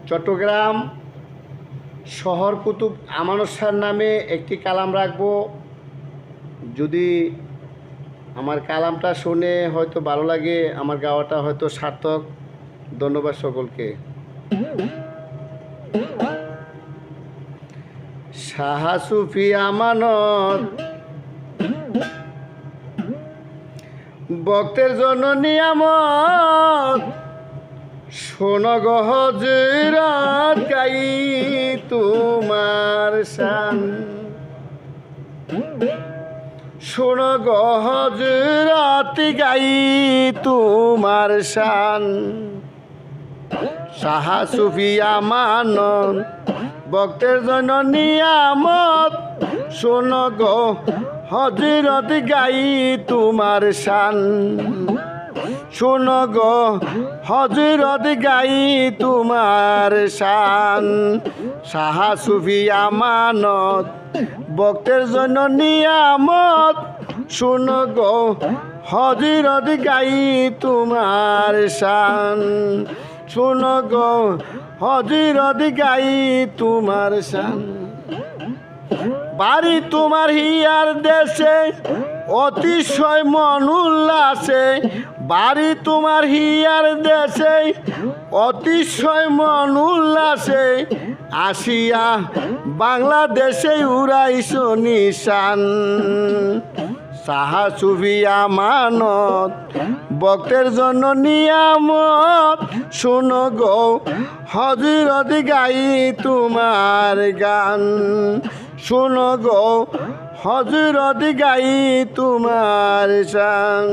চট্টগ্রাম শহর কুতুব আমানত শাহর নামে একটি কালাম রাখবো। যদি আমার কালামটা শুনে হয়তো ভালো লাগে, আমার গাওয়াটা হয়তো সার্থক। ধন্যবাদ সকলকে। শাহ সুফি আমানত ভক্তের জন্য নিয়ামত, শোনো গো হযরত গাই তোমার শান। শোনো গো হযরত গাই তোমার শান। শাহ সুফি আমানত ভক্তের জন্য নিয়ামত, শোনো গো হযরত গাই তোমার শান। শোনো গো হযরত গাই তোমার শান। শাহ সুফি আমানত ভক্তের জন্য নিয়ামত, শোনো গো হযরত গাই তোমার শান। শোনো গো হযরত গাই তোমার শান। বাড়ি তোমার হিয়ার দেশে অতিশয় মন উল্লাসে। বাড়ি তোমার হিয়ার দেশে অতিশয় মন উল্লাসে। আসিয়া বাংলাদেশে উড়াইছ নিশান। শাহ সুফি আমানত ভক্তের জন্য নিয়ামত, শোনো গো হযরত গাই তোমার গান। শোনো গো হযরত গাই তোমার শান।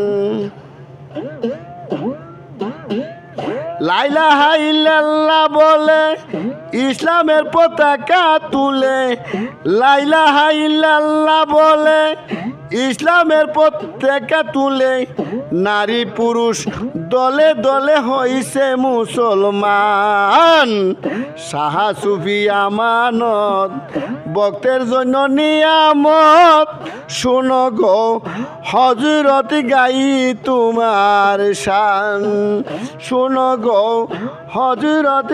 লা ইলাহা ইল্লাল্লাহ বলে ইসলামের পতাকা তুলে। লা ইলাহা ইল্লাল্লাহ বলে ইসলামের পতাকা তুলে। নারী পুরুষ দলে দলে হইছে মুসলমান। শাহ সুফি আমানত ভক্তের জন্য নিয়ামত, শোনো গো হযরত গাই তোমার শান। শোনো গো হযরত